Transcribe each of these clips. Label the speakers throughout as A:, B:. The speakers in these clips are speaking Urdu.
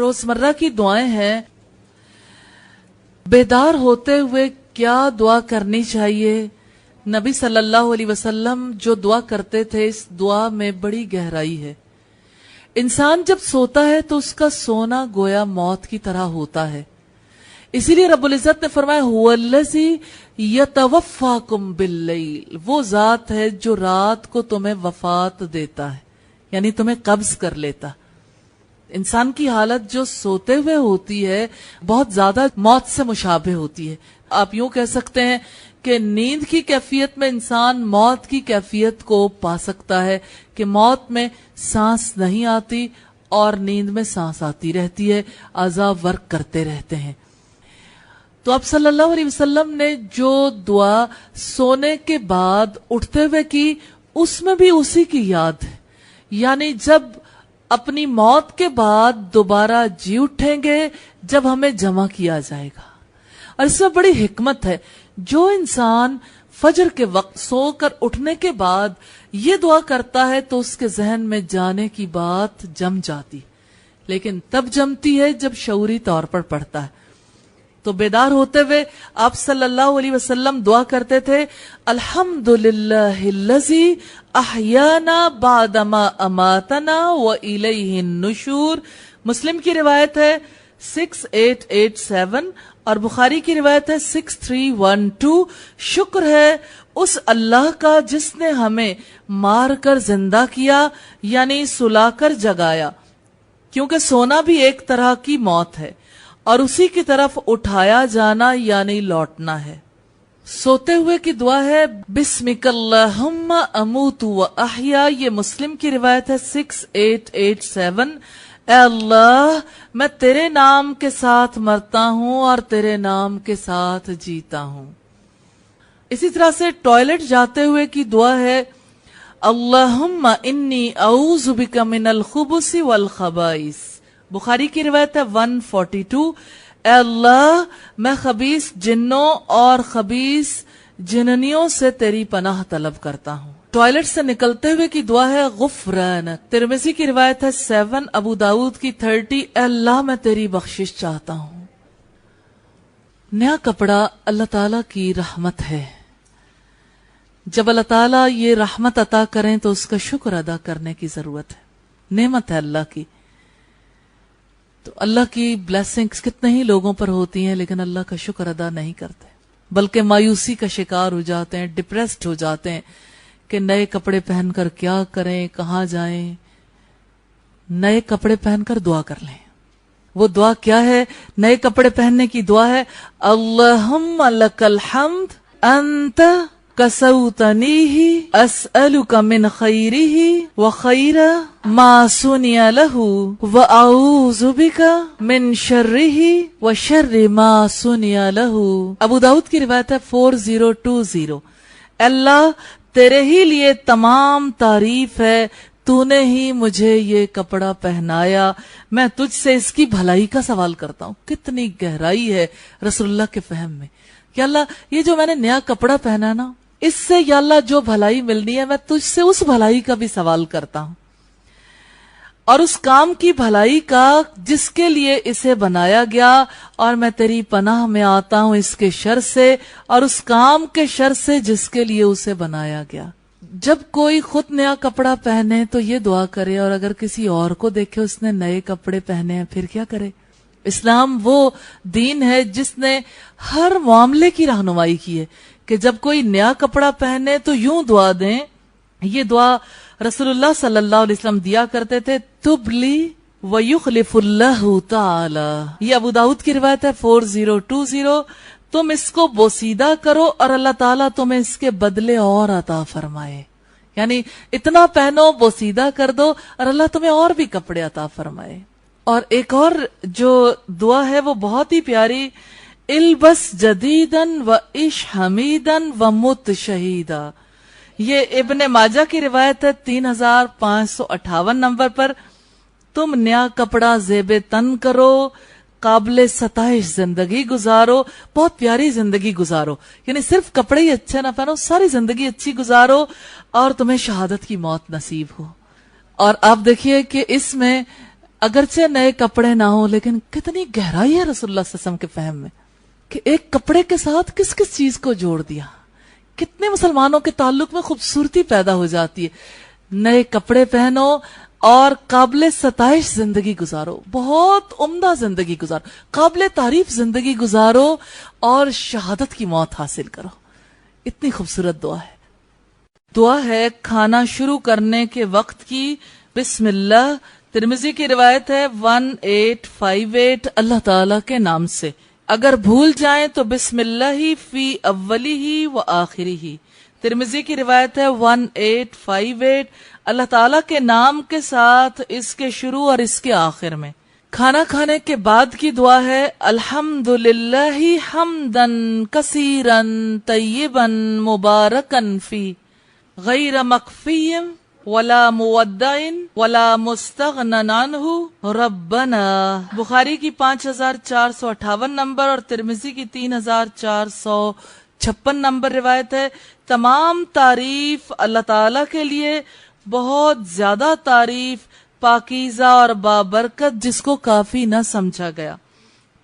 A: روزمرہ کی دعائیں ہیں. بیدار ہوتے ہوئے کیا دعا کرنی چاہیے؟ نبی صلی اللہ علیہ وسلم جو دعا کرتے تھے اس دعا میں بڑی گہرائی ہے. انسان جب سوتا ہے تو اس کا سونا گویا موت کی طرح ہوتا ہے. اسی لیے رب العزت نے فرمایا هو الذی یتوفاکم باللیل، وہ ذات ہے جو رات کو تمہیں وفات دیتا ہے، یعنی تمہیں قبض کر لیتا. انسان کی حالت جو سوتے ہوئے ہوتی ہے بہت زیادہ موت سے مشابہ ہوتی ہے. آپ یوں کہہ سکتے ہیں کہ نیند کی کیفیت میں انسان موت کی کیفیت کو پا سکتا ہے کہ موت میں سانس نہیں آتی اور نیند میں سانس آتی رہتی ہے، اعضاء ورک کرتے رہتے ہیں. تو اب صلی اللہ علیہ وسلم نے جو دعا سونے کے بعد اٹھتے ہوئے کی اس میں بھی اسی کی یاد ہے. یعنی جب اپنی موت کے بعد دوبارہ جی اٹھیں گے جب ہمیں جمع کیا جائے گا. اور اس میں بڑی حکمت ہے. جو انسان فجر کے وقت سو کر اٹھنے کے بعد یہ دعا کرتا ہے تو اس کے ذہن میں جانے کی بات جم جاتی، لیکن تب جمتی ہے جب شعوری طور پر پڑھتا ہے. تو بیدار ہوتے ہوئے آپ صلی اللہ علیہ وسلم دعا کرتے تھے الحمدللہ الذی احیانا بعدما اماتنا والیہ النشور. مسلم کی روایت ہے 6887 اور بخاری کی روایت ہے 6312. شکر ہے اس اللہ کا جس نے ہمیں مار کر زندہ کیا، یعنی سلا کر جگایا، کیونکہ سونا بھی ایک طرح کی موت ہے اور اسی کی طرف اٹھایا جانا یعنی لوٹنا ہے. سوتے ہوئے کی دعا ہے بسمک اللہم اموت و احیا. یہ مسلم کی روایت ہے 6887. اے اللہ میں تیرے نام کے ساتھ مرتا ہوں اور تیرے نام کے ساتھ جیتا ہوں. اسی طرح سے ٹوائلٹ جاتے ہوئے کی دعا ہے اللہم انی اعوذ بک من الخبث والخبائث. بخاری کی روایت ہے 142. اے اللہ میں خبیث جنوں اور خبیث جننیوں سے تیری پناہ طلب کرتا ہوں. ٹوائلٹ سے نکلتے ہوئے کی دعا ہے غفرانک. ترمذی کی روایت ہے 7. ابو داؤد کی 30. اے اللہ میں تیری بخشش چاہتا ہوں. نیا کپڑا اللہ تعالیٰ کی رحمت ہے. جب اللہ تعالیٰ یہ رحمت عطا کریں تو اس کا شکر ادا کرنے کی ضرورت ہے. نعمت ہے اللہ کی. تو اللہ کی بلیسنگز کتنے ہی لوگوں پر ہوتی ہیں لیکن اللہ کا شکر ادا نہیں کرتے، بلکہ مایوسی کا شکار ہو جاتے ہیں، ڈپریسڈ ہو جاتے ہیں کہ نئے کپڑے پہن کر کیا کریں، کہاں جائیں. نئے کپڑے پہن کر دعا کر لیں. وہ دعا کیا ہے؟ نئے کپڑے پہننے کی دعا ہے اللہم لک الحمد انت کسوتنیہ اسألک من خیرہ وخیر ما سنی لہ واعوذ بک من شرہ وشر ما سنی لہ. ابو داؤد کی روایت ہے 4020. اللہ تیرے ہی لیے تمام تعریف ہے، تو نے ہی مجھے یہ کپڑا پہنایا، میں تجھ سے اس کی بھلائی کا سوال کرتا ہوں. کتنی گہرائی ہے رسول اللہ کے فہم میں کہ اللہ یہ جو میں نے نیا کپڑا پہنا نا، اس سے یا اللہ جو بھلائی ملنی ہے میں تجھ سے اس بھلائی کا بھی سوال کرتا ہوں، اور اس کام کی بھلائی کا جس کے لیے اسے بنایا گیا، اور میں تیری پناہ میں آتا ہوں اس کے شر سے اور اس کام کے شر سے جس کے لیے اسے بنایا گیا. جب کوئی خود نیا کپڑا پہنے تو یہ دعا کرے، اور اگر کسی اور کو دیکھے اس نے نئے کپڑے پہنے ہیں پھر کیا کرے؟ اسلام وہ دین ہے جس نے ہر معاملے کی رہنمائی کی ہے کہ جب کوئی نیا کپڑا پہنے تو یوں دعا دیں. یہ دعا رسول اللہ صلی اللہ علیہ وسلم دیا کرتے تھے تبلی ویخلف اللہ تعالی. یہ ابو داؤد کی روایت ہے 4020. تم اس کو بوسیدہ کرو اور اللہ تعالیٰ تمہیں اس کے بدلے اور عطا فرمائے. یعنی اتنا پہنو، بوسیدہ کر دو اور اللہ تمہیں اور بھی کپڑے عطا فرمائے. اور ایک اور جو دعا ہے وہ بہت ہی پیاری، البس جدیدن و عش حمیدن و مت شہیدا. یہ ابن ماجہ کی روایت ہے 3558 نمبر پر. تم نیا کپڑا زیب تن کرو، قابل ستائش زندگی گزارو، بہت پیاری زندگی گزارو. یعنی صرف کپڑے ہی اچھے نہ پہنو، ساری زندگی اچھی گزارو اور تمہیں شہادت کی موت نصیب ہو. اور آپ دیکھیے کہ اس میں اگرچہ نئے کپڑے نہ ہو لیکن کتنی گہرائی ہے رسول اللہ صلی اللہ علیہ وسلم کے فہم میں کہ ایک کپڑے کے ساتھ کس کس چیز کو جوڑ دیا. کتنے مسلمانوں کے تعلق میں خوبصورتی پیدا ہو جاتی ہے. نئے کپڑے پہنو اور قابل ستائش زندگی گزارو, بہت عمدہ زندگی گزارو, قابل تعریف زندگی گزارو اور شہادت کی موت حاصل کرو. اتنی خوبصورت دعا ہے. دعا ہے کھانا شروع کرنے کے وقت کی. بسم اللہ. ترمذی کی روایت ہے 1858 اللہ تعالیٰ کے نام سے. اگر بھول جائیں تو بسم اللہ فی اولی ہی و آخری ہی. ترمذی کی روایت ہے 1858 اللہ تعالیٰ کے نام کے ساتھ اس کے شروع اور اس کے آخر میں. کھانا کھانے کے بعد کی دعا ہے الحمدللہ حمدن کثیرا طیبا مبارکا فی غیر مکفی ولا مودع ولا مستغنن عنہ ربنا. بخاری کی 5458 نمبر اور ترمذی کی 3456 نمبر روایت ہے. تمام تعریف اللہ تعالیٰ کے لیے, بہت زیادہ تعریف, پاکیزہ اور بابرکت, جس کو کافی نہ سمجھا گیا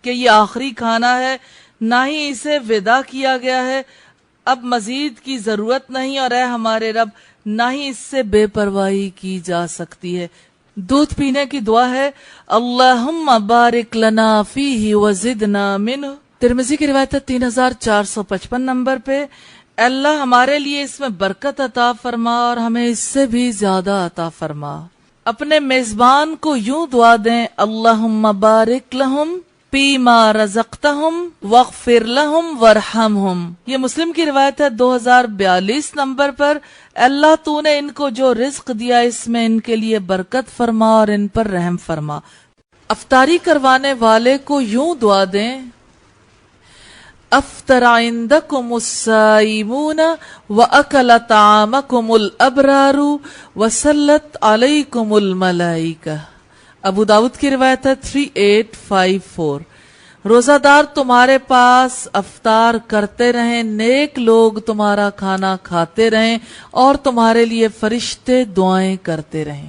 A: کہ یہ آخری کھانا ہے, نہ ہی اسے ودا کیا گیا ہے, اب مزید کی ضرورت نہیں, اور اے ہمارے رب نہ ہی اس سے بے پرواہی کی جا سکتی ہے. دودھ پینے کی دعا ہے اللہم بارک لنا فیہ وزدنا منہ. ترمذی کی روایت ہے 3455 نمبر پہ. اللہ ہمارے لیے اس میں برکت عطا فرما اور ہمیں اس سے بھی زیادہ عطا فرما. اپنے میزبان کو یوں دعا دیں اللہم بارک لہم فیما رزقتہم واغفر لہم وارحمہم. یہ مسلم کی روایت ہے 2042 نمبر پر. اللہ تو نے ان کو جو رزق دیا اس میں ان کے لیے برکت فرما اور ان پر رحم فرما. افطاری کروانے والے کو یوں دعا دیں افطر عندکم الصائمون واکل طعامکم الابرار وصلت علیکم الملائکہ. ابو داؤد کی روایت ہے 3854. روزہ دار تمہارے پاس افطار کرتے رہیں, نیک لوگ تمہارا کھانا کھاتے رہیں اور تمہارے لیے فرشتے دعائیں کرتے رہیں.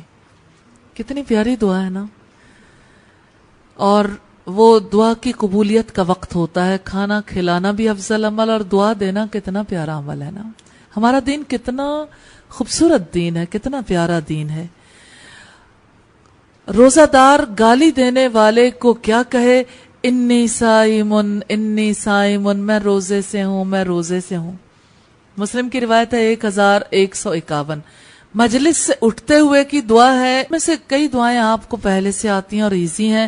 A: کتنی پیاری دعا ہے نا. اور وہ دعا کی قبولیت کا وقت ہوتا ہے. کھانا کھلانا بھی افضل عمل اور دعا دینا کتنا پیارا عمل ہے نا. ہمارا دین کتنا خوبصورت دین ہے, کتنا پیارا دین ہے. روزہ دار گالی دینے والے کو کیا کہے انی صائمن انی صائمن, میں روزے سے ہوں, میں روزے سے ہوں. مسلم کی روایت ہے 1151. مجلس سے اٹھتے ہوئے کی دعا ہے. میں سے کئی دعائیں آپ کو پہلے سے آتی ہیں اور ایزی ہیں.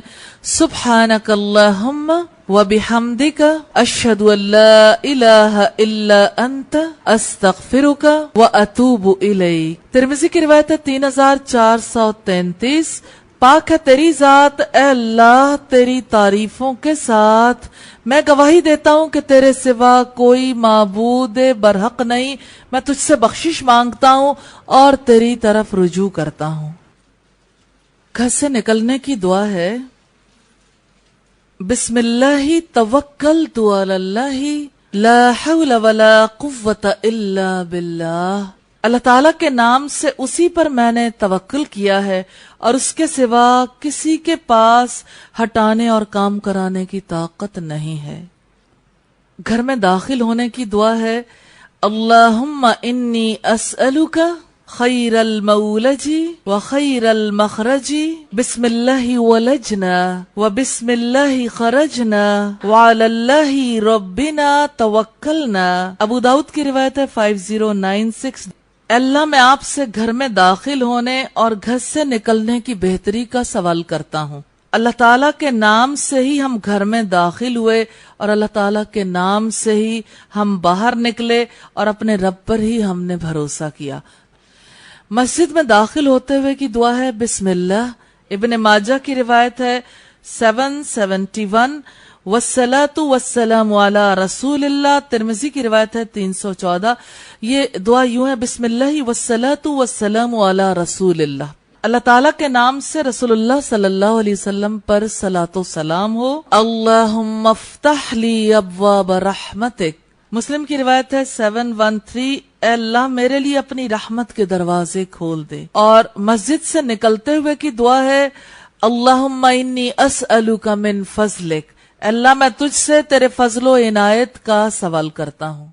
A: سبحانک اللہم وبحمدک اشہد ان لا الہ الا انت استغفرک واتوب الیک. ترمذی کی روایت ہے 3433. پاک ہے تیری ذات اے اللہ تیری تعریفوں کے ساتھ, میں گواہی دیتا ہوں کہ تیرے سوا کوئی معبود برحق نہیں. میں تجھ سے بخشش مانگتا ہوں اور تیری طرف رجوع کرتا ہوں. گھر سے نکلنے کی دعا ہے بسم اللہ توکلت علی اللہ لا حول ولا قوة الا باللہ. اللہ تعالیٰ کے نام سے اسی پر میں نے توکل کیا ہے اور اس کے سوا کسی کے پاس ہٹانے اور کام کرانے کی طاقت نہیں ہے. گھر میں داخل ہونے کی دعا ہے اللہم انی اسألک خیر المولج و خیر المخرج بسم اللہ ولجنا و بسم اللہ خرجنا وعلی اللہ ربنا توکلنا. ابو داؤد کی روایت ہے 5096. اللہ میں آپ سے گھر میں داخل ہونے اور گھر سے نکلنے کی بہتری کا سوال کرتا ہوں. اللہ تعالیٰ کے نام سے ہی ہم گھر میں داخل ہوئے اور اللہ تعالیٰ کے نام سے ہی ہم باہر نکلے اور اپنے رب پر ہی ہم نے بھروسہ کیا. مسجد میں داخل ہوتے ہوئے کی دعا ہے بسم اللہ. ابن ماجہ کی روایت ہے 771. والصلاة والسلام علی رسول اللہ. ترمذی کی روایت ہے 314. یہ دعا یوں ہے بسم اللہ والصلاة والسلام علی رسول اللہ. اللہ تعالیٰ کے نام سے رسول اللہ صلی اللہ علیہ وسلم پر صلاۃ و سلام ہو. اللہم افتح لی ابواب رحمتک. مسلم کی روایت ہے 713. اے اللہ میرے لیے اپنی رحمت کے دروازے کھول دے. اور مسجد سے نکلتے ہوئے کی دعا ہے اللہم انی اسألک من فضلک، اللہ میں تجھ سے تیرے فضل و عنایت کا سوال کرتا ہوں.